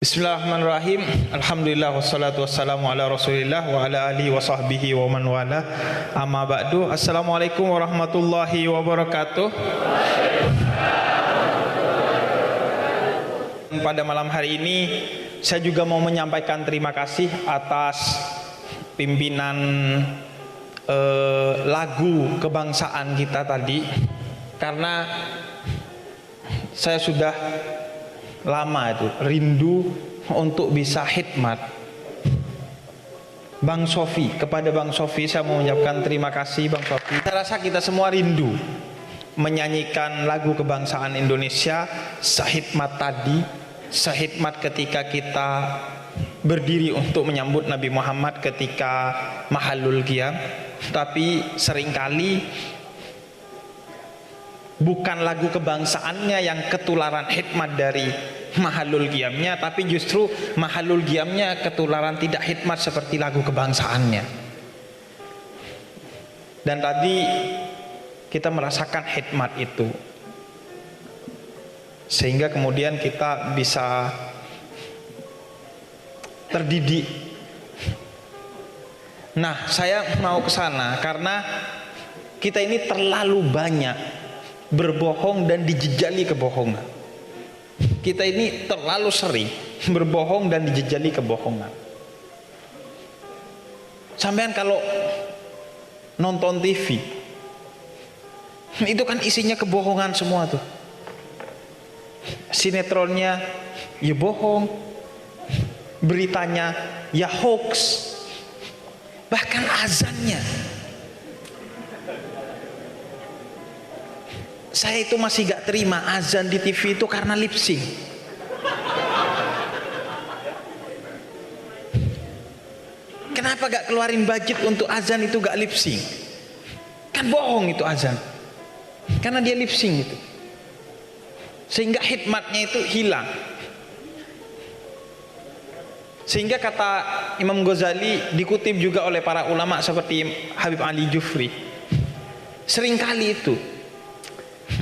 Bismillahirrahmanirrahim. Alhamdulillah wassalatu wassalamu ala Rasulillah wa ala alihi wa sahbihi wa man wala. Amma ba'du. Assalamualaikum warahmatullahi wabarakatuh. Pada malam hari ini saya juga mau menyampaikan terima kasih atas pimpinan lagu kebangsaan kita tadi, karena saya sudah lama itu rindu untuk bisa khidmat Bang Sofi. Kepada Bang Sofi saya mau mengucapkan terima kasih Bang Sofi. Saya rasa kita semua rindu menyanyikan lagu kebangsaan Indonesia sehikmat tadi, sehikmat ketika kita berdiri untuk menyambut Nabi Muhammad ketika Mahallul Qiyam. Tapi seringkali bukan lagu kebangsaannya yang ketularan hikmat dari Mahallul Qiyamnya, tapi justru Mahallul Qiyamnya ketularan tidak hikmat seperti lagu kebangsaannya. Dan tadi kita merasakan hikmat itu, sehingga kemudian kita bisa terdidik. Nah, saya mau ke sana karena kita ini terlalu banyak berbohong dan dijejali kebohongan. Kita ini terlalu sering berbohong dan dijejali kebohongan. Sampean kalau nonton TV itu kan isinya kebohongan semua tuh. Sinetronnya ya bohong, beritanya ya hoax, bahkan azannya. Saya itu masih gak terima azan di TV itu karena lip sync. Kenapa gak keluarin budget untuk azan itu gak lip sync? Kan bohong itu azan, karena dia lip sync itu, sehingga hikmatnya itu hilang. Sehingga kata Imam Ghazali, dikutip juga oleh para ulama seperti Habib Ali Jufri, seringkali itu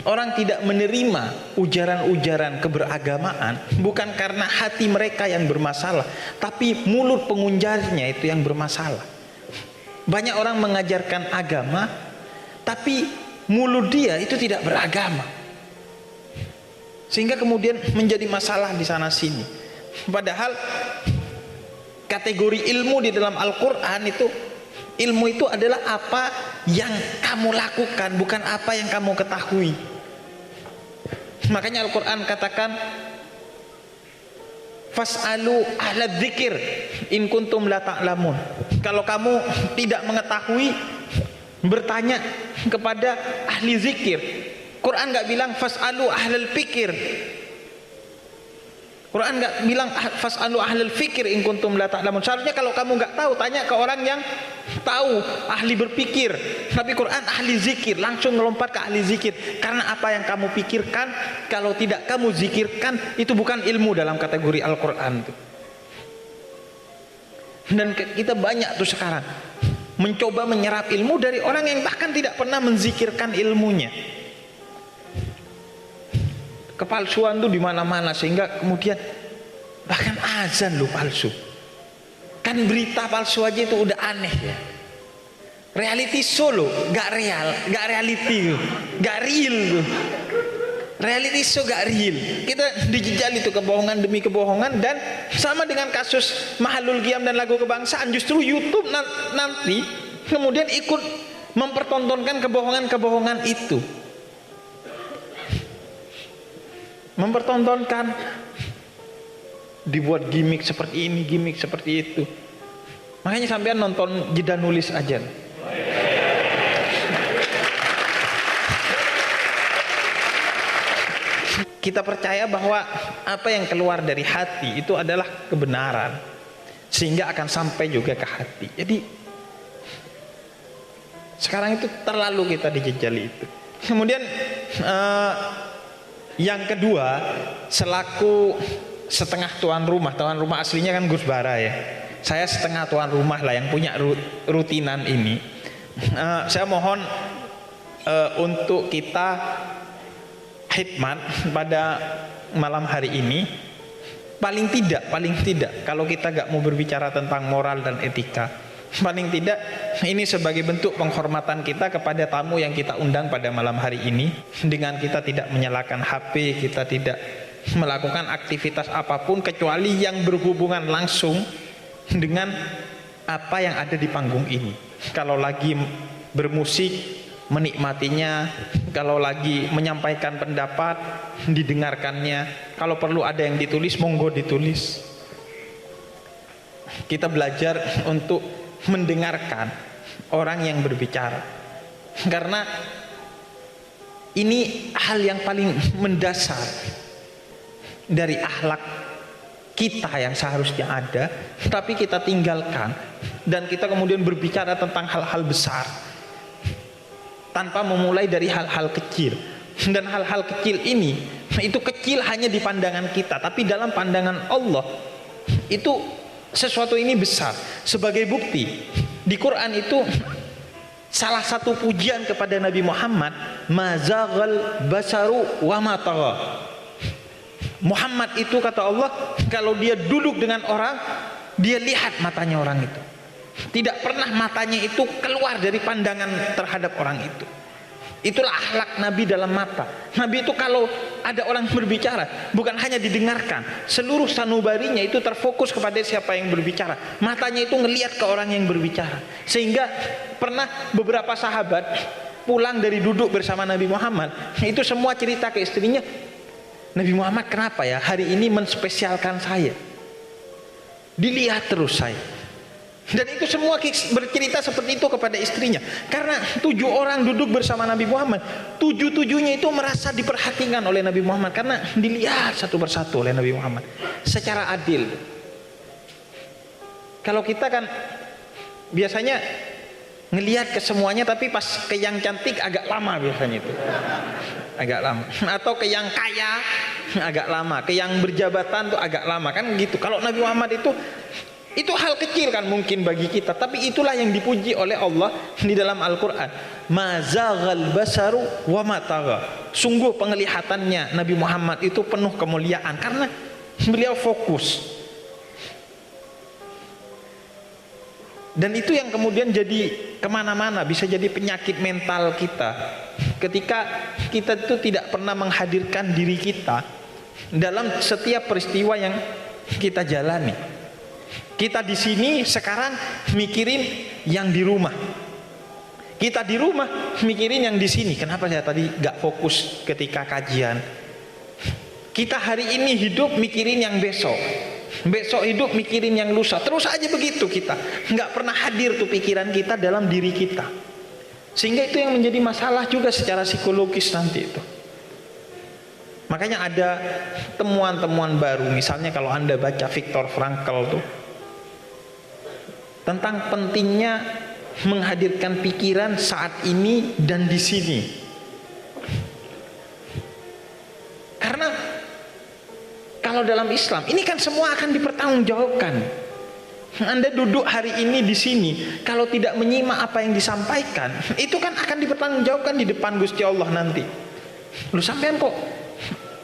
orang tidak menerima ujaran-ujaran keberagamaan bukan karena hati mereka yang bermasalah, tapi mulut pengujarnya itu yang bermasalah. Banyak orang mengajarkan agama, tapi mulut dia itu tidak beragama, sehingga kemudian menjadi masalah di sana sini. Padahal kategori ilmu di dalam Al-Quran itu, ilmu itu adalah apa yang kamu lakukan, bukan apa yang kamu ketahui. Makanya Al-Quran katakan, fas'alu ahla dzikir in kuntum la ta'lamun. Kalau kamu tidak mengetahui, bertanya kepada ahli zikir. Quran nggak bilang fas'alu ahlal fikir. Quran nggak bilang fas'alu ahlal fikir in kuntum la ta'lamun. Seharusnya kalau kamu nggak tahu, tanya ke orang yang tahu, ahli berpikir. Tapi Quran ahli zikir, langsung melompat ke ahli zikir. Karena apa yang kamu pikirkan, kalau tidak kamu zikirkan, itu bukan ilmu dalam kategori Al-Quran. Dan kita banyak tuh sekarang mencoba menyerap ilmu dari orang yang bahkan tidak pernah menzikirkan ilmunya. Kepalsuan tuh di mana-mana, sehingga kemudian bahkan azan lo palsu. Kan berita palsu aja itu udah aneh ya. Reality show lo gak real, gak reality, gak real tuh. Reality show gak real. Kita dijejali itu kebohongan demi kebohongan. Dan sama dengan kasus Mahallul Qiyam dan lagu kebangsaan, justru YouTube nanti kemudian ikut mempertontonkan kebohongan-kebohongan itu, mempertontonkan, dibuat gimmick seperti ini, gimmick seperti itu. Makanya sampean nonton jeda nulis aja. Kita percaya bahwa apa yang keluar dari hati itu adalah kebenaran, sehingga akan sampai juga ke hati. Jadi sekarang itu terlalu kita dijejali itu. Kemudian yang kedua, selaku setengah tuan rumah aslinya kan Gus Bara ya. Saya setengah tuan rumah lah yang punya rutinan ini. Saya mohon untuk kita khidmat pada malam hari ini paling tidak kalau kita gak mau berbicara tentang moral dan etika, paling tidak ini sebagai bentuk penghormatan kita kepada tamu yang kita undang pada malam hari ini, dengan kita tidak menyalakan HP, kita tidak melakukan aktivitas apapun kecuali yang berhubungan langsung dengan apa yang ada di panggung ini. Kalau lagi bermusik, menikmatinya. Kalau lagi menyampaikan pendapat, didengarkannya. Kalau perlu ada yang ditulis, monggo ditulis. Kita belajar untuk mendengarkan orang yang berbicara, karena ini hal yang paling mendasar dari akhlak kita yang seharusnya ada, tapi kita tinggalkan dan kita kemudian berbicara tentang hal-hal besar tanpa memulai dari hal-hal kecil. Dan hal-hal kecil ini, itu kecil hanya di pandangan kita, tapi dalam pandangan Allah itu sesuatu ini besar. Sebagai bukti, di Quran itu salah satu pujian kepada Nabi Muhammad, mazaghal basaru wa ma tagha. Muhammad itu, kata Allah, kalau dia duduk dengan orang, dia lihat matanya orang itu. Tidak pernah matanya itu keluar dari pandangan terhadap orang itu. Itulah akhlak Nabi dalam mata. Nabi itu kalau ada orang berbicara, bukan hanya didengarkan, seluruh sanubarinya itu terfokus kepada siapa yang berbicara. Matanya itu ngelihat ke orang yang berbicara. Sehingga pernah beberapa sahabat pulang dari duduk bersama Nabi Muhammad, itu semua cerita ke istrinya, Nabi Muhammad kenapa ya hari ini menspesialkan saya, dilihat terus saya. Dan itu semua bercerita seperti itu kepada istrinya. Karena 7 orang duduk bersama Nabi Muhammad, 7-7-nya itu merasa diperhatikan oleh Nabi Muhammad, karena dilihat satu persatu oleh Nabi Muhammad secara adil. Kalau kita kan biasanya ngelihat ke semuanya, tapi pas ke yang cantik agak lama biasanya itu. Agak lama. Atau ke yang kaya agak lama, ke yang berjabatan tuh agak lama, kan gitu. Kalau Nabi Muhammad itu hal kecil kan mungkin bagi kita, tapi itulah yang dipuji oleh Allah di dalam Al-Quran. Mazaghal basaru wa ma tagha. Sungguh penglihatannya Nabi Muhammad itu penuh kemuliaan, karena beliau fokus. Dan itu yang kemudian jadi kemana-mana, bisa jadi penyakit mental kita. Ketika kita itu tidak pernah menghadirkan diri kita dalam setiap peristiwa yang kita jalani. Kita di sini sekarang mikirin yang di rumah. Kita di rumah mikirin yang di sini. Kenapa saya tadi gak fokus ketika kajian? Kita hari ini hidup mikirin yang besok. Besok hidup mikirin yang lusa. Terus aja begitu kita. Gak pernah hadir tuh pikiran kita dalam diri kita. Sehingga itu yang menjadi masalah juga secara psikologis nanti itu. Makanya ada temuan-temuan baru. Misalnya kalau Anda baca Viktor Frankl tuh, tentang pentingnya menghadirkan pikiran saat ini dan di sini. Karena kalau dalam Islam ini kan semua akan dipertanggungjawabkan. Anda duduk hari ini di sini, kalau tidak menyimak apa yang disampaikan, itu kan akan dipertanggungjawabkan di depan Gusti Allah nanti. Lu sampean kok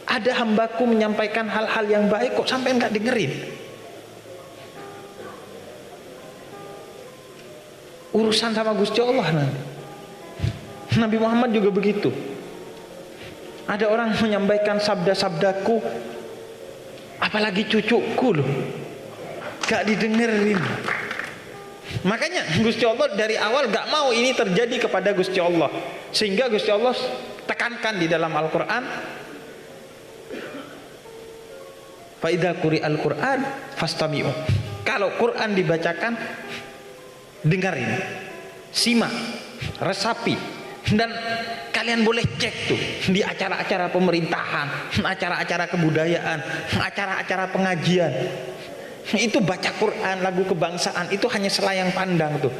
ada hambaku menyampaikan hal-hal yang baik, kok sampean nggak dengerin? Urusan sama Gusti Allah nanti. Nabi Muhammad juga begitu. Ada orang menyampaikan sabda-sabdaku, apalagi cucuku loh, gak didengerin. Makanya Gusti Allah dari awal gak mau ini terjadi kepada Gusti Allah, sehingga Gusti Allah tekankan di dalam Al-Quran, fa idza quri'al Qur'an fastami'u. Kalau Quran dibacakan, dengarin, simak, resapi, dan kalian boleh cek tuh di acara-acara pemerintahan, acara-acara kebudayaan, acara-acara pengajian. Itu baca Quran, lagu kebangsaan, itu hanya selayang pandang tuh.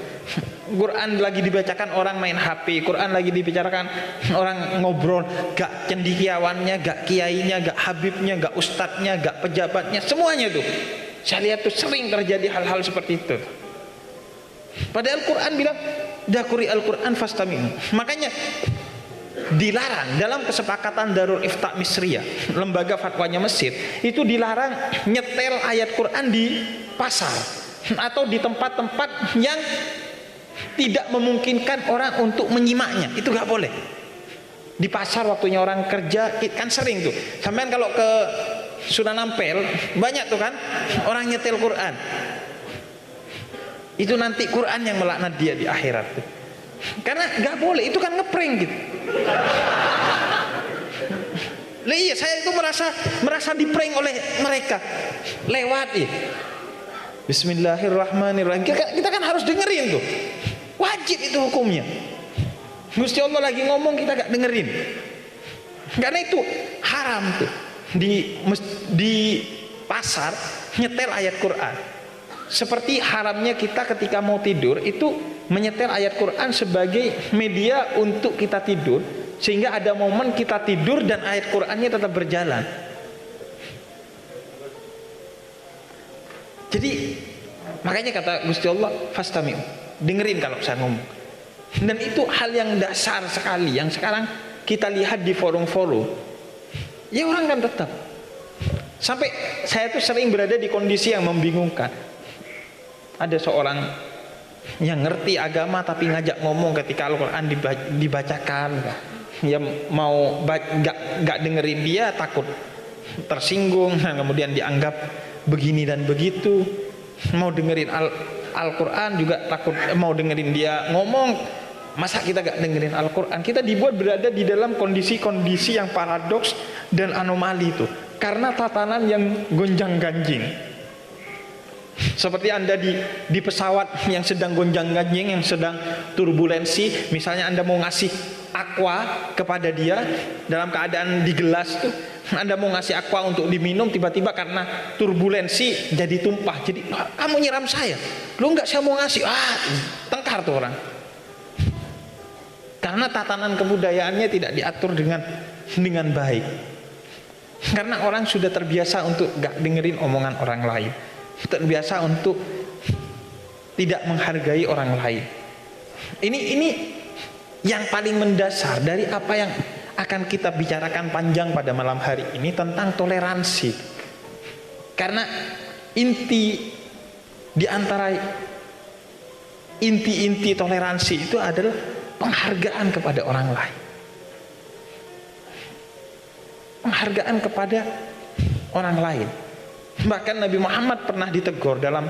Quran lagi dibacakan orang main HP, Quran lagi dibicarakan orang ngobrol, gak cendikiawannya, gak kiainya, gak habibnya, gak ustadznya, gak pejabatnya, semuanya tuh. Saya lihat tuh sering terjadi hal-hal seperti itu. Padahal Quran bilang dakuri Al-Quran fastami'u. Makanya dilarang dalam kesepakatan Darul Ifta Misriyah, lembaga fatwanya Mesir, itu dilarang nyetel ayat Quran di pasar atau di tempat-tempat yang tidak memungkinkan orang untuk menyimaknya. Itu nggak boleh. Di pasar waktunya orang kerja kan sering tuh. Sampean kalau ke Sunan Ampel banyak tuh kan orang nyetel Quran. Itu nanti Quran yang melaknat dia di akhirat tuh. Karena nggak boleh, itu kan ngeprank gitu. Lah iya, saya itu merasa diprank oleh mereka lewat ya. Bismillahirrahmanirrahim. Kita kan harus dengerin tuh. Wajib itu hukumnya. Gusti Allah lagi ngomong kita gak dengerin. Karena itu haram tuh di pasar nyetel ayat Quran. Seperti haramnya kita ketika mau tidur itu menyetel ayat Quran sebagai media untuk kita tidur, sehingga ada momen kita tidur dan ayat Qurannya tetap berjalan. Jadi makanya kata Gusti Allah, fastami'u, dengerin kalau saya ngomong. Dan itu hal yang dasar sekali yang sekarang kita lihat di forum-forum. Ya orang kan tetap. Sampai saya tuh sering berada di kondisi yang membingungkan. Ada seorang yang ngerti agama tapi ngajak ngomong ketika Al-Quran dibacakan, ya mau gak dengerin dia takut tersinggung, kemudian dianggap begini dan begitu. Mau dengerin Al-Quran juga takut, mau dengerin dia ngomong. Masa kita gak dengerin Al-Quran? Kita dibuat berada di dalam kondisi-kondisi yang paradoks dan anomali itu karena tatanan yang gonjang-ganjing. Seperti Anda di pesawat yang sedang gonjang-ganjing, yang sedang turbulensi. Misalnya Anda mau ngasih aqua kepada dia dalam keadaan di gelas tuh, Anda mau ngasih aqua untuk diminum, tiba-tiba karena turbulensi jadi tumpah. Jadi kamu nyiram saya, lu enggak, saya mau ngasih, tengkar tuh orang. Karena tatanan kebudayaannya tidak diatur dengan baik. Karena orang sudah terbiasa untuk gak dengerin omongan orang lain, terbiasa untuk tidak menghargai orang lain. Ini yang paling mendasar dari apa yang akan kita bicarakan panjang pada malam hari ini tentang toleransi. Karena inti di antara inti toleransi itu adalah penghargaan kepada orang lain. Penghargaan kepada orang lain. Bahkan Nabi Muhammad pernah ditegur dalam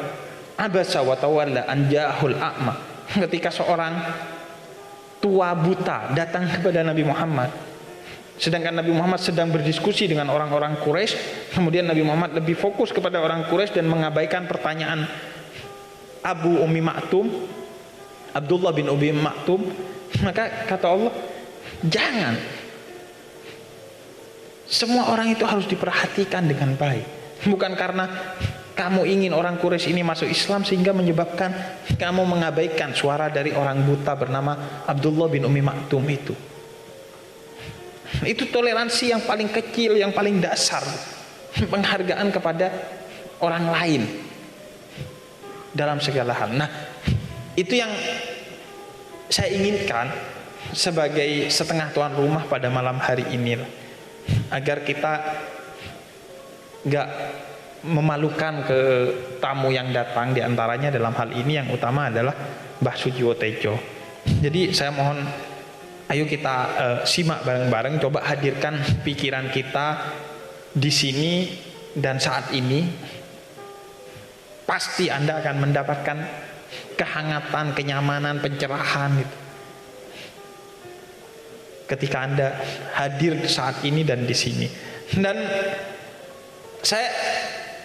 Abasa wa tawalla an ja'ahul a'ma, ketika seorang tua buta datang kepada Nabi Muhammad, sedangkan Nabi Muhammad sedang berdiskusi dengan orang-orang Quraisy. Kemudian Nabi Muhammad lebih fokus kepada orang Quraisy dan mengabaikan pertanyaan Abu Ummi Maktum, Abdullah bin Ummi Maktum. Maka kata Allah, jangan, semua orang itu harus diperhatikan dengan baik. Bukan karena kamu ingin orang Quraisy ini masuk Islam sehingga menyebabkan kamu mengabaikan suara dari orang buta bernama Abdullah bin Ummi Maktum itu. Itu toleransi yang paling kecil, yang paling dasar. Penghargaan kepada orang lain dalam segala hal. Nah, itu yang saya inginkan sebagai setengah tuan rumah pada malam hari ini, agar kita gak memalukan ke tamu yang datang. Diantaranya dalam hal ini yang utama adalah Mbah Sujiwo Tejo. Jadi saya mohon, ayo kita simak bareng-bareng, coba hadirkan pikiran kita di sini dan saat ini. Pasti Anda akan mendapatkan kehangatan, kenyamanan, pencerahan gitu, ketika Anda hadir saat ini dan di sini. Dan saya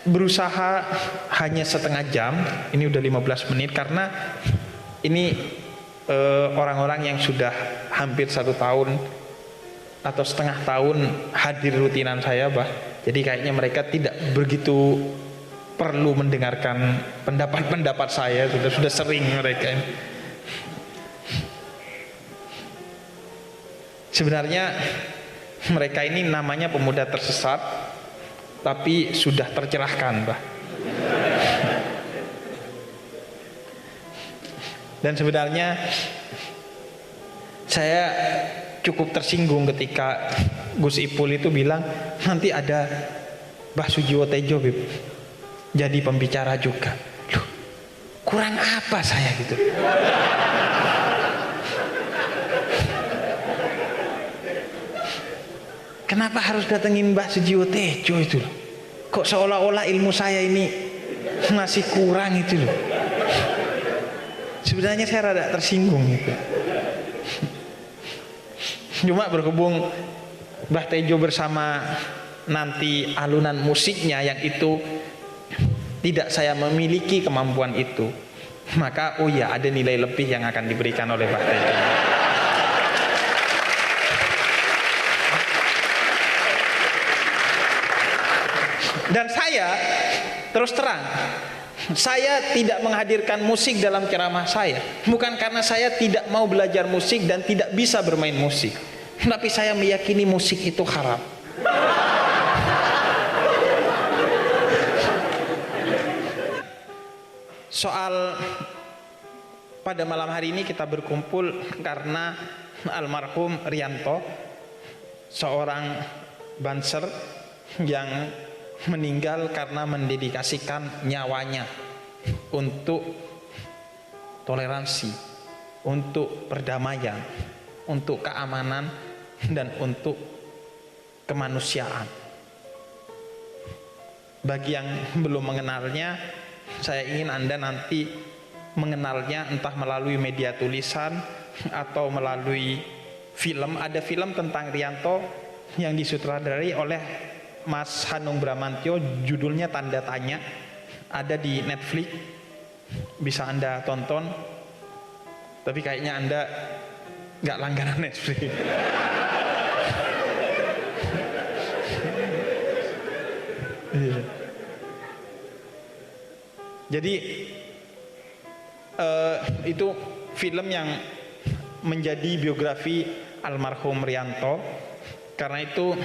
berusaha hanya setengah jam, ini udah 15 menit, karena ini orang-orang yang sudah hampir 1 tahun atau setengah tahun hadir rutinan saya, jadi kayaknya mereka tidak begitu perlu mendengarkan pendapat-pendapat saya, sudah sering mereka. Sebenarnya mereka ini namanya pemuda tersesat, tapi sudah tercerahkan, Dan sebenarnya saya cukup tersinggung ketika Gus Ipul itu bilang nanti ada Mbah Sujiwo Tejo Bib jadi pembicara juga. Loh, kurang apa saya gitu. Kenapa harus datengin Mbah Sujiwo Tejo itu loh? Kok seolah-olah ilmu saya ini masih kurang itu loh. Sebenarnya saya rada tersinggung gitu. Cuma berhubung Mbah Tejo bersama nanti alunan musiknya yang itu tidak saya memiliki kemampuan itu, maka oh ya ada nilai lebih yang akan diberikan oleh Mbah Tejo. Dan saya terus terang, saya tidak menghadirkan musik dalam ceramah saya bukan karena saya tidak mau belajar musik dan tidak bisa bermain musik, tapi saya meyakini musik itu haram. Soal pada malam hari ini kita berkumpul karena almarhum Rianto, seorang banser yang meninggal karena mendedikasikan nyawanya untuk toleransi, untuk perdamaian, untuk keamanan, dan untuk kemanusiaan. Bagi yang belum mengenalnya, saya ingin Anda nanti mengenalnya entah melalui media tulisan atau melalui film. Ada film tentang Rianto yang disutradarai oleh Mas Hanung Bramantyo, judulnya Tanda Tanya, ada di Netflix, bisa Anda tonton. Tapi kayaknya Anda nggak langganan Netflix. Jadi itu film yang menjadi biografi almarhum Rianto. Karena itu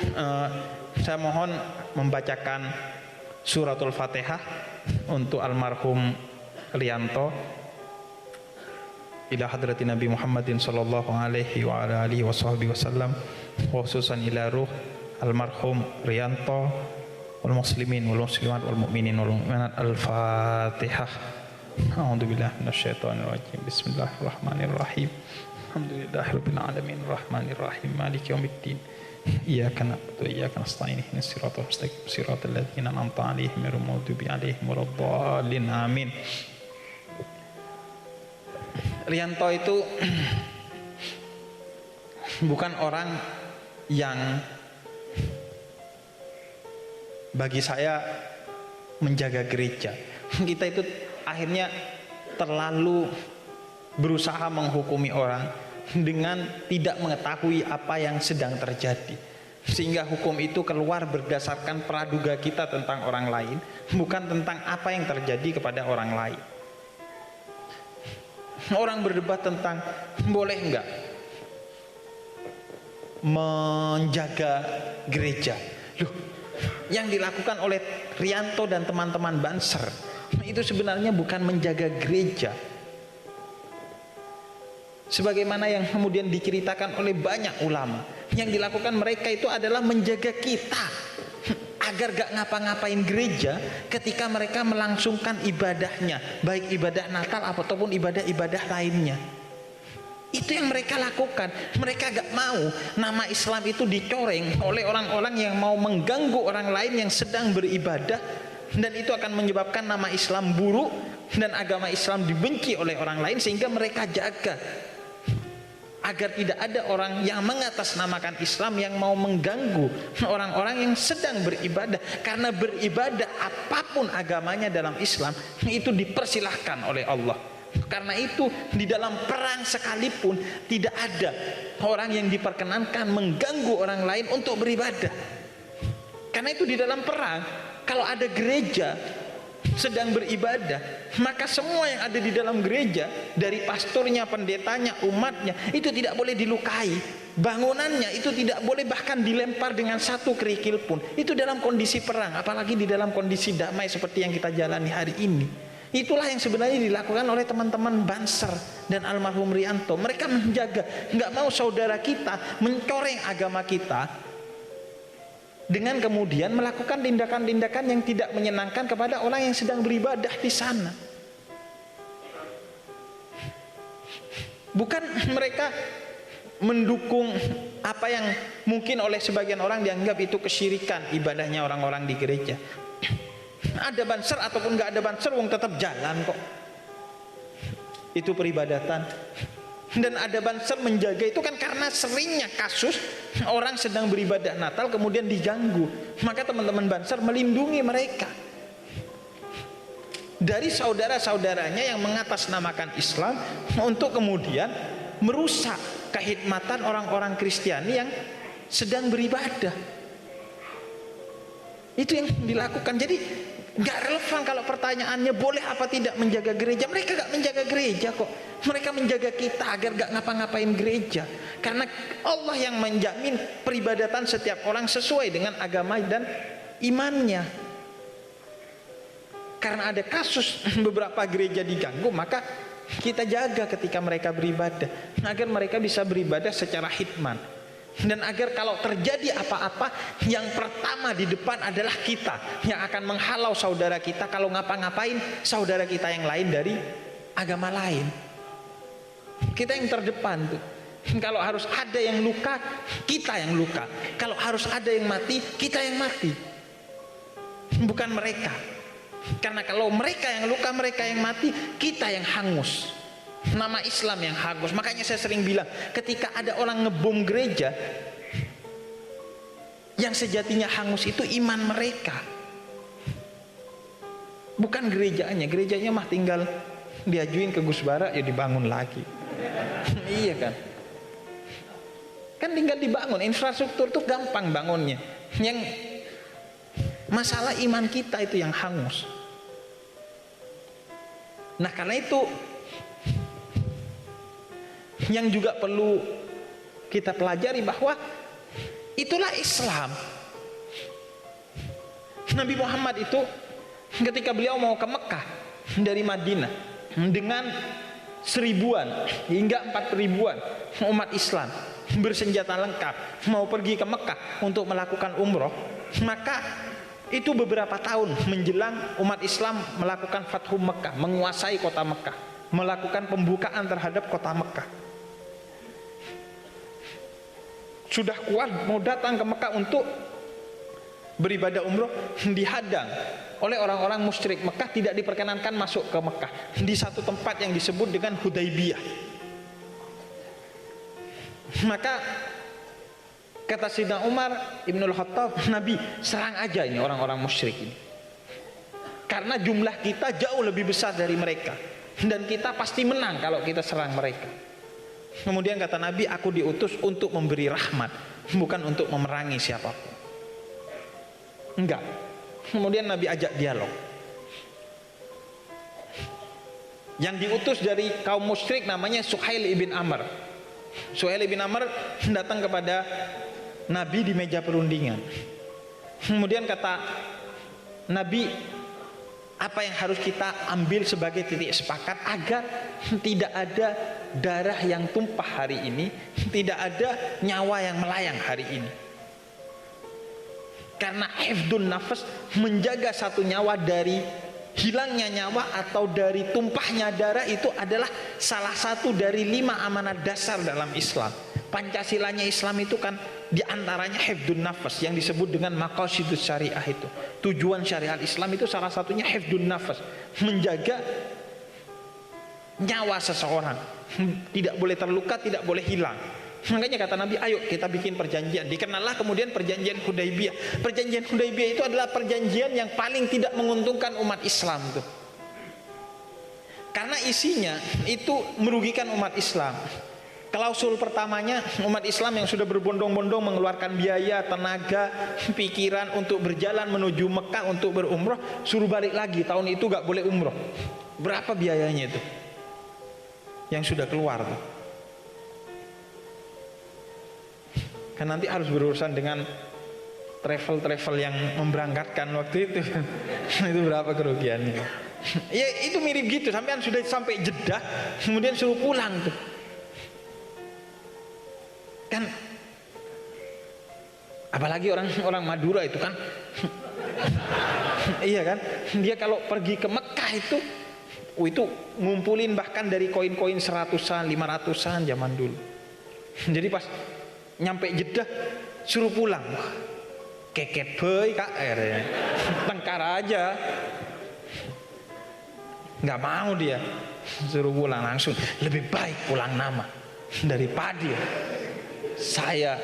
saya mohon membacakan suratul Fatihah untuk almarhum Rianto. Ila hadratin Nabi Muhammadin sallallahu alaihi wa ala alihi wasallam, khususan ila ruh almarhum Rianto wal muslimin wal muslimat wal mu'minin wal mu'minat. Al-Fatihah. A'udzubillahi minasyaitonir rajim. Bismillahirrahmanirrahim. Alhamdulillahirabbil alamin arrahmanir rahim maliki yaumiddin. Iyyaka na'budu wa iyyaka nasta'in ihdinas siratal mustaqim siratal ladzina an'amta 'alaihim ghairil maghdubi 'alaihim waladdallin. Amin. Rianto itu bukan orang yang bagi saya menjaga gereja. Kita itu akhirnya terlalu berusaha menghukumi orang dengan tidak mengetahui apa yang sedang terjadi, sehingga hukum itu keluar berdasarkan praduga kita tentang orang lain, bukan tentang apa yang terjadi kepada orang lain. Orang berdebat tentang boleh enggak menjaga gereja. Loh, yang dilakukan oleh Rianto dan teman-teman Banser itu sebenarnya bukan menjaga gereja, sebagaimana yang kemudian diceritakan oleh banyak ulama. Yang dilakukan mereka itu adalah menjaga kita agar gak ngapa-ngapain gereja ketika mereka melangsungkan ibadahnya, baik ibadah Natal ataupun ibadah-ibadah lainnya. Itu yang mereka lakukan. Mereka gak mau nama Islam itu dicoreng oleh orang-orang yang mau mengganggu orang lain yang sedang beribadah, dan itu akan menyebabkan nama Islam buruk dan agama Islam dibenci oleh orang lain, sehingga mereka jaga agar tidak ada orang yang mengatasnamakan Islam yang mau mengganggu orang-orang yang sedang beribadah. Karena beribadah apapun agamanya dalam Islam itu dipersilahkan oleh Allah. Karena itu di dalam perang sekalipun tidak ada orang yang diperkenankan mengganggu orang lain untuk beribadah. Karena itu di dalam perang, kalau ada gereja sedang beribadah, maka semua yang ada di dalam gereja, dari pastornya, pendetanya, umatnya, itu tidak boleh dilukai. Bangunannya itu tidak boleh bahkan dilempar dengan satu kerikil pun. Itu dalam kondisi perang, apalagi di dalam kondisi damai seperti yang kita jalani hari ini. Itulah yang sebenarnya dilakukan oleh teman-teman Banser dan almarhum Rianto. Mereka menjaga, nggak mau saudara kita mencoreng agama kita dengan kemudian melakukan tindakan-tindakan yang tidak menyenangkan kepada orang yang sedang beribadah di sana. Bukan mereka mendukung apa yang mungkin oleh sebagian orang dianggap itu kesyirikan ibadahnya orang-orang di gereja. Ada banser ataupun nggak ada banser, wong tetap jalan kok. Itu peribadatan. Dan ada banser menjaga itu kan karena seringnya kasus orang sedang beribadah Natal kemudian diganggu. Maka teman-teman banser melindungi mereka dari saudara-saudaranya yang mengatasnamakan Islam untuk kemudian merusak kehikmatan orang-orang Kristiani yang sedang beribadah. Itu yang dilakukan. Jadi nggak relevan kalau pertanyaannya boleh apa tidak menjaga gereja. Mereka nggak menjaga gereja kok. Mereka menjaga kita agar nggak ngapa-ngapain gereja. Karena Allah yang menjamin peribadatan setiap orang sesuai dengan agama dan imannya. Karena ada kasus beberapa gereja diganggu, maka kita jaga ketika mereka beribadah agar mereka bisa beribadah secara hikmat. Dan agar kalau terjadi apa-apa, yang pertama di depan adalah kita yang akan menghalau saudara kita kalau ngapa-ngapain saudara kita yang lain dari agama lain. Kita yang terdepan tuh. Kalau harus ada yang luka, kita yang luka. Kalau harus ada yang mati, kita yang mati. Bukan mereka. Karena kalau mereka yang luka, mereka yang mati, kita yang hangus. Nama Islam yang hangus. Makanya saya sering bilang, ketika ada orang ngebom gereja, yang sejatinya hangus itu iman mereka, bukan gerejanya. Gerejanya mah tinggal diajuin ke Gus Bara, ya dibangun lagi. Iya kan? Kan tinggal dibangun. Infrastruktur tuh gampang bangunnya. Yang masalah iman kita itu yang hangus. Nah karena itu yang juga perlu kita pelajari bahwa itulah Islam. Nabi Muhammad itu ketika beliau mau ke Mekah dari Madinah dengan 1000-an hingga 4000-an umat Islam bersenjata lengkap mau pergi ke Mekah untuk melakukan umroh, maka itu beberapa tahun menjelang umat Islam melakukan Fathu Mekah, menguasai kota Mekah, melakukan pembukaan terhadap kota Mekah. Sudah kuat mau datang ke Mekah untuk beribadah umroh, dihadang oleh orang-orang musyrik Mekah, tidak diperkenankan masuk ke Mekah di satu tempat yang disebut dengan Hudaybiyah. Maka kata Sayyidina Umar Ibnul Khattab, Nabi serang aja ini orang-orang musyrik ini, karena jumlah kita jauh lebih besar dari mereka dan kita pasti menang kalau kita serang mereka. Kemudian kata Nabi, aku diutus untuk memberi rahmat, bukan untuk memerangi siapapun. Enggak. Kemudian Nabi ajak dialog. Yang diutus dari kaum musyrik namanya Suhail ibn Amr. Suhail ibn Amr datang kepada Nabi di meja perundingan. Kemudian kata Nabi, apa yang harus kita ambil sebagai titik sepakat agar tidak ada darah yang tumpah hari ini, tidak ada nyawa yang melayang hari ini. Karena hifdun nafas, menjaga satu nyawa dari hilangnya nyawa atau dari tumpahnya darah, itu adalah salah satu dari 5 amanat dasar dalam Islam. Pancasilanya Islam itu kan diantaranya hifdun nafas, yang disebut dengan maqasidus syariah. Itu tujuan syariat Islam, itu salah satunya hifdun nafas, menjaga nyawa seseorang, tidak boleh terluka, tidak boleh hilang. Makanya kata Nabi, ayo kita bikin perjanjian. Dikenallah kemudian perjanjian Hudaybiyah. Perjanjian Hudaybiyah itu adalah perjanjian yang paling tidak menguntungkan umat Islam tuh. Karena isinya itu merugikan umat Islam. Klausul pertamanya, umat Islam yang sudah berbondong-bondong mengeluarkan biaya, tenaga, pikiran untuk berjalan menuju Mekah untuk berumroh, suruh balik lagi, tahun itu gak boleh umroh. Berapa biayanya itu yang sudah keluar tuh? Kan nanti harus berurusan dengan travel yang memberangkatkan waktu itu. Itu berapa kerugiannya? Ya itu mirip gitu, sampean sudah sampai Jeddah kemudian suruh pulang tuh. Kan apalagi orang Madura itu kan iya kan, dia kalau pergi ke Mekah itu ngumpulin bahkan dari koin-koin 100-an 500-an zaman dulu. Jadi pas nyampe Jeddah suruh pulang. Wah, keket boy kak, tengkar aja, nggak mau dia, suruh pulang langsung. Lebih baik pulang nama daripada saya.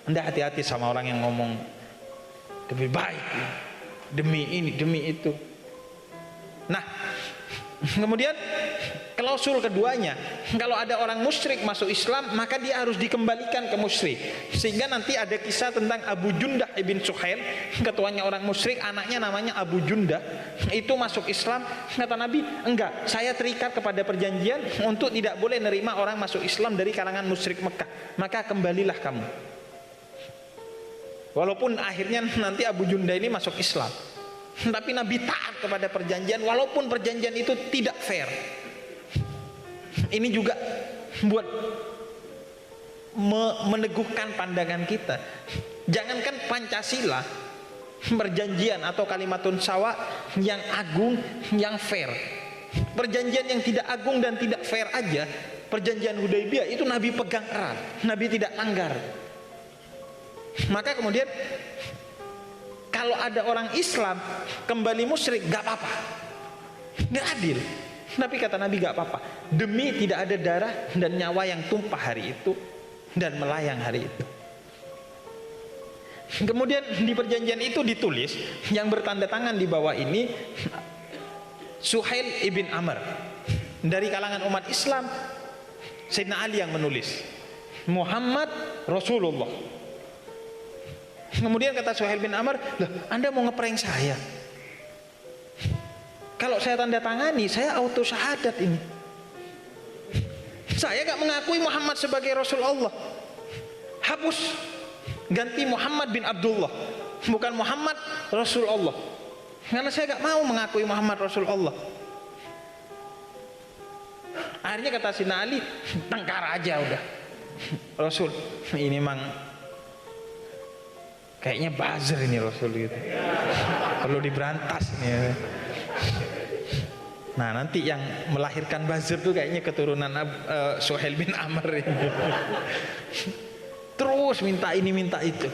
Anda hati-hati sama orang yang ngomong lebih baik demi ini demi itu. Nah, kemudian klausul keduanya, kalau ada orang musyrik masuk Islam maka dia harus dikembalikan ke musyrik. Sehingga nanti ada kisah tentang Abu Jundah ibn Suhail, ketuanya orang musyrik, anaknya namanya Abu Jundah, itu masuk Islam. Kata Nabi, enggak, saya terikat kepada perjanjian untuk tidak boleh nerima orang masuk Islam dari kalangan musyrik Mekah, maka kembalilah kamu. Walaupun akhirnya nanti Abu Jundah ini masuk Islam, tapi Nabi taat kepada perjanjian walaupun perjanjian itu tidak fair. Ini juga buat meneguhkan pandangan kita. Jangankan Pancasila, perjanjian atau kalimatun sawa yang agung, yang fair. Perjanjian yang tidak agung dan tidak fair aja, perjanjian Hudaibiyah itu Nabi pegang erat, Nabi tidak langgar. Maka kemudian kalau ada orang Islam kembali musyrik, gak apa-apa, gak adil. Tapi kata Nabi, gak apa-apa, demi tidak ada darah dan nyawa yang tumpah hari itu dan melayang hari itu. Kemudian di perjanjian itu ditulis, yang bertanda tangan di bawah ini Suhail ibn Amr. Dari kalangan umat Islam, Sayyidina Ali yang menulis, Muhammad Rasulullah. Kemudian kata Suhail bin Amr, "Loh, Anda mau ngeprank saya? Kalau saya tanda tangani, saya auto syahadat ini. Saya gak mengakui Muhammad sebagai Rasul Allah. Hapus, ganti Muhammad bin Abdullah, bukan Muhammad Rasul Allah. Karena saya gak mau mengakui Muhammad Rasul Allah." Akhirnya kata Sayyidina Ali, tengkar aja udah. Rasul, ini mang kayaknya buzzer ini Rasul gitu, perlu diberantas ini. Nah, nanti yang melahirkan buzzer tuh kayaknya keturunan Suhail bin Amr ini. Terus minta ini minta itu.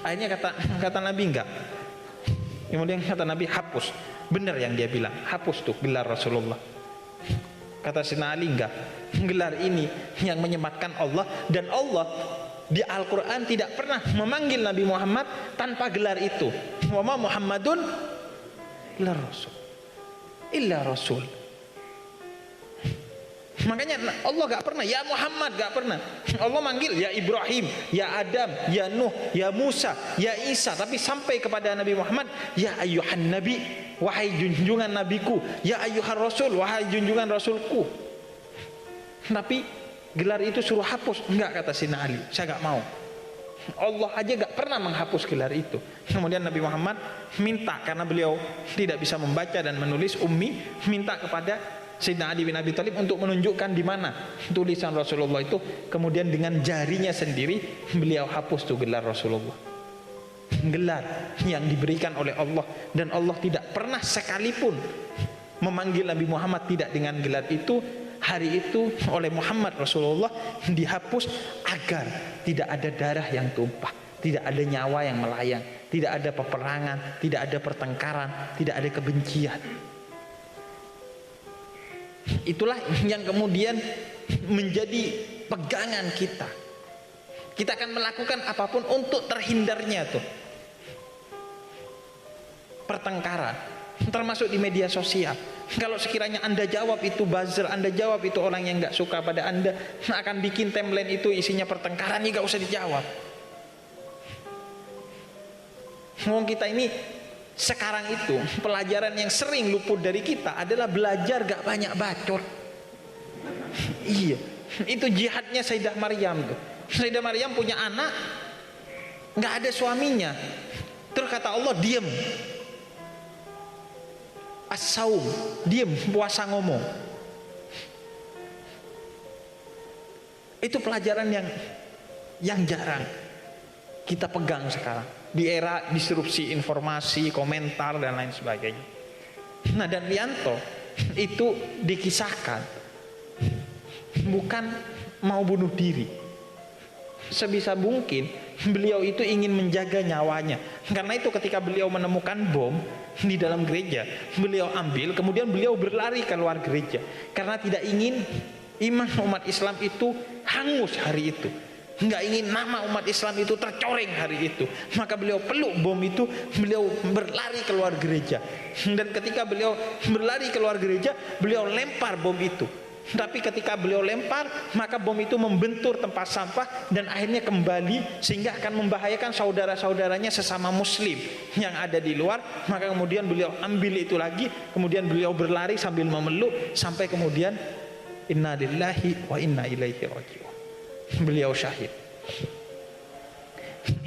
Akhirnya kata Nabi enggak. Kemudian kata Nabi, hapus. Benar yang dia bilang, hapus tuh gelar Rasulullah. Kata Sayyidina Ali, enggak, gelar ini yang menyematkan Allah, dan Allah di Al-Quran tidak pernah memanggil Nabi Muhammad tanpa gelar itu. Wa ma Muhammadun illa Rasul, illa Rasul. Makanya Allah gak pernah ya Muhammad, gak pernah. Allah manggil ya Ibrahim, ya Adam, ya Nuh, ya Musa, ya Isa. Tapi sampai kepada Nabi Muhammad, ya ayyuhan nabi, wahai junjungan nabiku, ya ayyuhan rasul, wahai junjungan rasulku. Tapi gelar itu suruh hapus. Enggak, kata Sayyidina Ali, saya gak mau. Allah aja gak pernah menghapus gelar itu. Kemudian Nabi Muhammad minta, karena beliau tidak bisa membaca dan menulis, ummi, minta kepada Sayyidina Ali bin Abi Thalib untuk menunjukkan di mana tulisan Rasulullah itu. Kemudian dengan jarinya sendiri beliau hapus tuh gelar Rasulullah, gelar yang diberikan oleh Allah. Dan Allah tidak pernah sekalipun memanggil Nabi Muhammad tidak dengan gelar itu. Hari itu oleh Muhammad Rasulullah dihapus agar tidak ada darah yang tumpah, tidak ada nyawa yang melayang, tidak ada peperangan, tidak ada pertengkaran, tidak ada kebencian. Itulah yang kemudian menjadi pegangan kita. Kita akan melakukan apapun untuk terhindarnya tuh pertengkaran, termasuk di media sosial. Kalau sekiranya Anda jawab itu buzzer, Anda jawab itu orang yang gak suka pada Anda, akan bikin timeline itu isinya pertengkaran, ya gak usah dijawab. Ngomong kita ini sekarang itu pelajaran yang sering luput dari kita adalah belajar gak banyak bacot. Iya, itu jihadnya Sayyidah Maryam tuh. Sayyidah Maryam punya anak, gak ada suaminya. Terus kata Allah, diam. as-saum, diem, puasa ngomong. Itu pelajaran yang jarang kita pegang sekarang di era disrupsi informasi, komentar dan lain sebagainya. Nah, dan Rianto itu dikisahkan bukan mau bunuh diri. Sebisa mungkin beliau itu ingin menjaga nyawanya. Karena itu ketika beliau menemukan bom di dalam gereja, beliau ambil, kemudian beliau berlari keluar gereja karena tidak ingin iman umat Islam itu hangus hari itu, nggak ingin nama umat Islam itu tercoreng hari itu. Maka beliau peluk bom itu, beliau berlari keluar gereja. Dan ketika beliau berlari keluar gereja, beliau lempar bom itu. Tapi ketika beliau lempar, maka bom itu membentur tempat sampah dan akhirnya kembali, sehingga akan membahayakan saudara-saudaranya sesama muslim yang ada di luar. Maka kemudian beliau ambil itu lagi, kemudian beliau berlari sambil memeluk, sampai kemudian inna lillahi wa inna ilaihi raji'un, beliau syahid.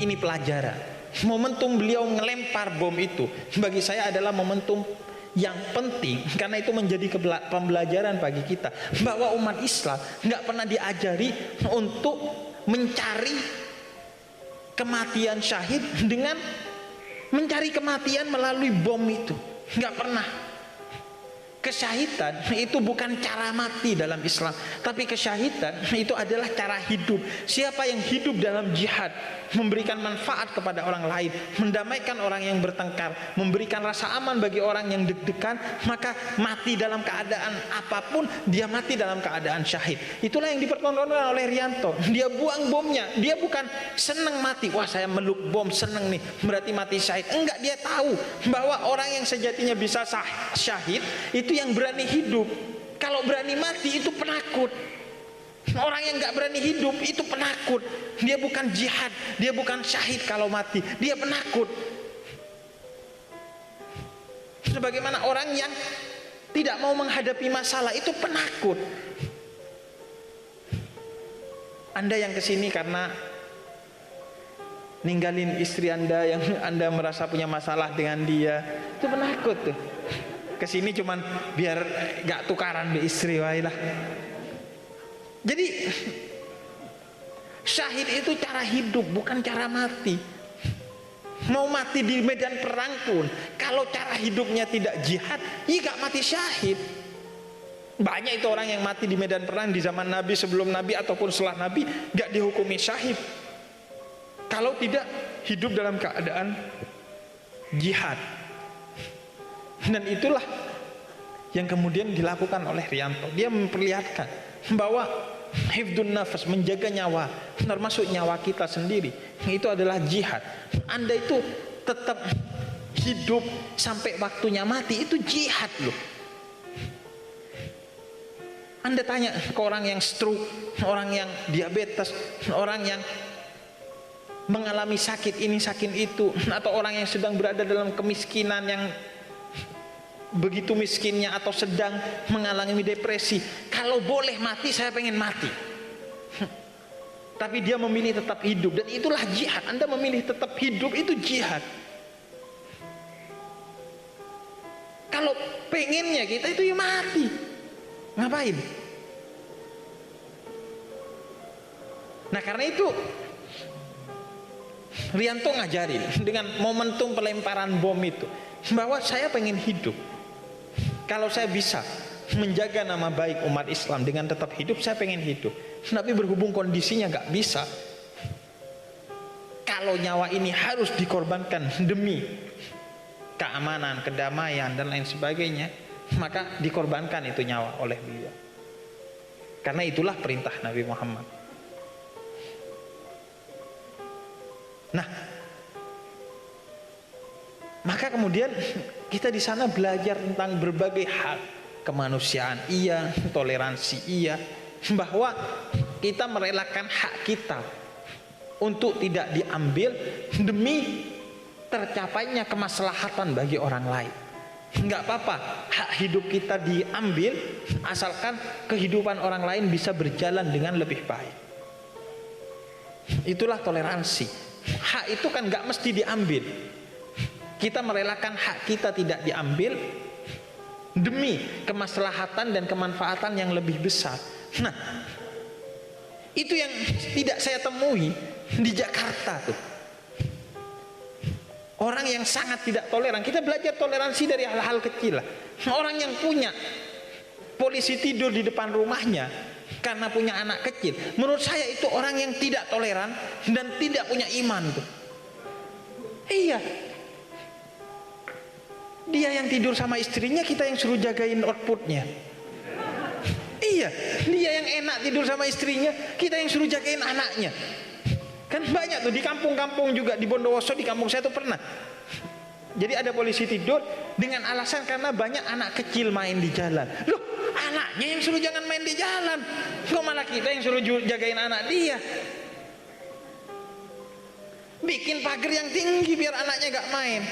Ini pelajaran. Momentum beliau ngelempar bom itu bagi saya adalah momentum yang penting, karena itu menjadi pembelajaran bagi kita bahwa umat Islam nggak pernah diajari untuk mencari kematian syahid dengan mencari kematian melalui bom itu. Nggak pernah. Kesyahidan itu bukan cara mati dalam Islam, tapi kesyahidan itu adalah cara hidup. Siapa yang hidup dalam jihad, memberikan manfaat kepada orang lain, mendamaikan orang yang bertengkar, memberikan rasa aman bagi orang yang deg-degan, maka mati dalam keadaan apapun, dia mati dalam keadaan syahid. Itulah yang dipertontonkan oleh Rianto. Dia buang bomnya, dia bukan seneng mati, wah saya meluk bom seneng nih berarti mati syahid. Enggak, dia tahu bahwa orang yang sejatinya bisa syahid itu yang berani hidup. Kalau berani mati itu penakut. Orang yang nggak berani hidup itu penakut. Dia bukan jihad, dia bukan syahid kalau mati, dia penakut. Sebagaimana orang yang tidak mau menghadapi masalah itu penakut. Anda yang kesini karena ninggalin istri Anda yang Anda merasa punya masalah dengan dia, itu penakut tuh. Kesini cuman biar gak tukaran di istri wailah. Jadi syahid itu cara hidup, bukan cara mati. Mau mati di medan perang pun, kalau cara hidupnya tidak jihad, ya gak mati syahid. Banyak itu orang yang mati di medan perang di zaman Nabi, sebelum Nabi ataupun setelah Nabi, gak dihukumi syahid kalau tidak hidup dalam keadaan jihad. Dan itulah yang kemudian dilakukan oleh Rianto. Dia memperlihatkan bahwa hifdun nafas, menjaga nyawa, termasuk nyawa kita sendiri, itu adalah jihad. Anda itu tetap hidup sampai waktunya mati, itu jihad loh. Anda tanya ke orang yang stroke, orang yang diabetes, orang yang mengalami sakit ini sakit itu, atau orang yang sedang berada dalam kemiskinan yang begitu miskinnya atau sedang mengalami depresi, kalau boleh mati saya pengen mati, tapi dia memilih tetap hidup, dan itulah jihad. Anda memilih tetap hidup, itu jihad. Kalau pengennya kita itu ya mati, ngapain? Nah karena itu Rianto ngajarin dengan momentum pelemparan bom itu bahwa saya pengen hidup. Kalau saya bisa menjaga nama baik umat Islam dengan tetap hidup, saya pengen hidup. Tapi berhubung kondisinya gak bisa, kalau nyawa ini harus dikorbankan demi keamanan, kedamaian dan lain sebagainya, maka dikorbankan itu nyawa oleh beliau. Karena itulah perintah Nabi Muhammad. Nah, maka kemudian kita di sana belajar tentang berbagai hal, kemanusiaan iya, toleransi iya, bahwa kita merelakan hak kita untuk tidak diambil demi tercapainya kemaslahatan bagi orang lain. Enggak apa-apa hak hidup kita diambil asalkan kehidupan orang lain bisa berjalan dengan lebih baik. Itulah toleransi. Hak itu kan enggak mesti diambil. Kita merelakan hak kita tidak diambil demi kemaslahatan dan kemanfaatan yang lebih besar. Nah, itu yang tidak saya temui di Jakarta tuh. Orang yang sangat tidak toleran. Kita belajar toleransi dari hal-hal kecil lah. Orang yang punya polisi tidur di depan rumahnya karena punya anak kecil, menurut saya itu orang yang tidak toleran dan tidak punya iman tuh. Iya, dia yang tidur sama istrinya, kita yang suruh jagain outputnya. Iya, dia yang enak tidur sama istrinya, kita yang suruh jagain anaknya. Kan banyak tuh di kampung-kampung juga, di Bondowoso, di kampung saya tuh pernah. Jadi ada polisi tidur dengan alasan karena banyak anak kecil main di jalan. Loh, anaknya yang suruh jangan main di jalan, kok malah kita yang suruh jagain anak dia. Bikin pagar yang tinggi biar anaknya gak main,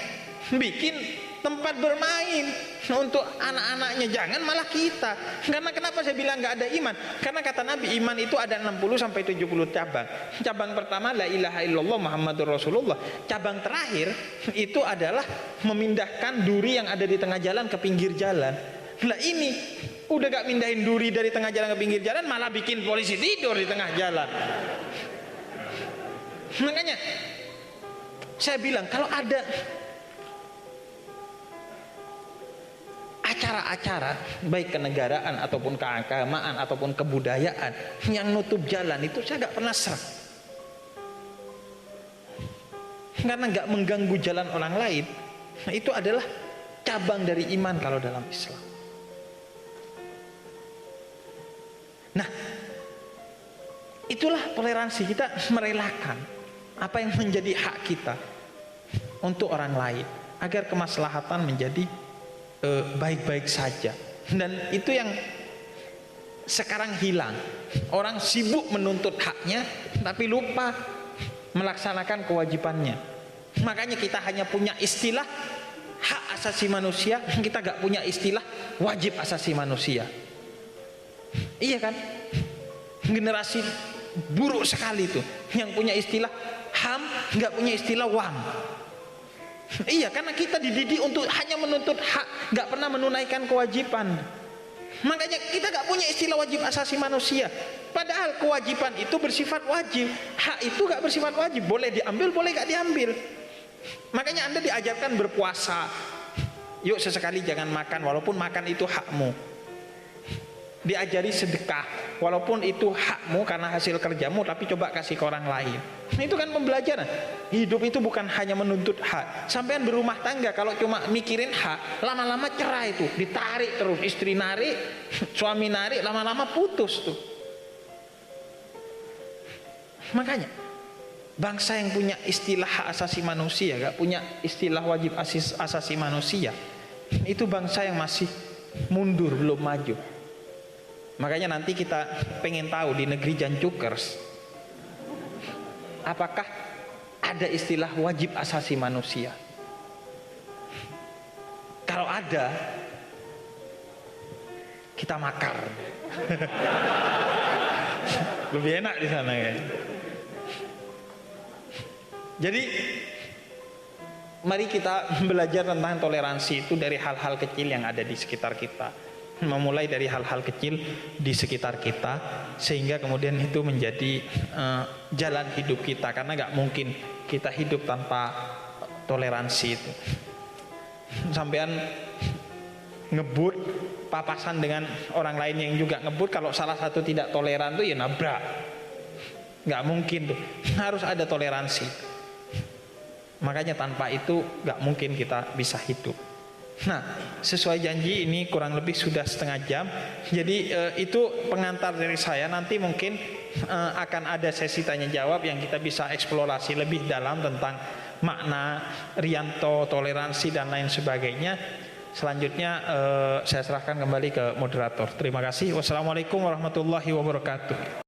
bikin tempat bermain untuk anak-anaknya, jangan malah kita. Karena kenapa saya bilang gak ada iman? Karena kata Nabi, iman itu ada 60 sampai 70 cabang. Cabang pertama la ilaha illallah Muhammadur Rasulullah. Cabang terakhir itu adalah memindahkan duri yang ada di tengah jalan ke pinggir jalan. Lah ini udah gak mindahin duri dari tengah jalan ke pinggir jalan, malah bikin polisi tidur di tengah jalan. Makanya saya bilang, kalau ada acara-acara baik kenegaraan ataupun keagamaan ataupun kebudayaan yang nutup jalan, itu saya gak pernah serang, karena gak mengganggu jalan orang lain. Nah, itu adalah cabang dari iman kalau dalam Islam. Nah, itulah toleransi, kita merelakan apa yang menjadi hak kita untuk orang lain agar kemaslahatan menjadi baik-baik saja. Dan itu yang sekarang hilang. Orang sibuk menuntut haknya tapi lupa melaksanakan kewajibannya. Makanya kita hanya punya istilah hak asasi manusia, kita gak punya istilah wajib asasi manusia. Iya kan? Generasi buruk sekali tuh yang punya istilah HAM, gak punya istilah WAM. Iya, karena kita dididik untuk hanya menuntut hak, gak pernah menunaikan kewajiban. Makanya kita gak punya istilah wajib asasi manusia. Padahal kewajiban itu bersifat wajib, hak itu gak bersifat wajib, boleh diambil, boleh gak diambil. Makanya Anda diajarkan berpuasa, yuk sesekali jangan makan, walaupun makan itu hakmu. Diajari sedekah, walaupun itu hakmu karena hasil kerjamu, tapi coba kasih ke orang lain. Nah, itu kan pembelajaran. Hidup itu bukan hanya menuntut hak. Sampean berumah tangga kalau cuma mikirin hak, lama-lama cerai itu, ditarik terus, istri narik, suami narik, lama-lama putus tuh. Makanya bangsa yang punya istilah hak asasi manusia, gak punya istilah wajib asasi manusia, itu bangsa yang masih mundur, belum maju. Makanya nanti kita pengen tahu di negeri Jancukers apakah ada istilah wajib asasi manusia. Kalau ada, kita makar. Lebih enak di sana ya. Jadi mari kita belajar tentang toleransi itu dari hal-hal kecil yang ada di sekitar kita. Memulai dari hal-hal kecil di sekitar kita, sehingga kemudian itu menjadi jalan hidup kita. Karena gak mungkin kita hidup tanpa toleransi itu. Sampean ngebut papasan dengan orang lain yang juga ngebut, kalau salah satu tidak toleran tuh ya nabrak. Gak mungkin tuh, harus ada toleransi. Makanya tanpa itu gak mungkin kita bisa hidup. Nah, sesuai janji ini kurang lebih sudah setengah jam. Jadi itu pengantar dari saya. Nanti mungkin akan ada sesi tanya jawab yang kita bisa eksplorasi lebih dalam tentang makna Riyanto, toleransi dan lain sebagainya. Selanjutnya saya serahkan kembali ke moderator. Terima kasih. Wassalamualaikum warahmatullahi wabarakatuh.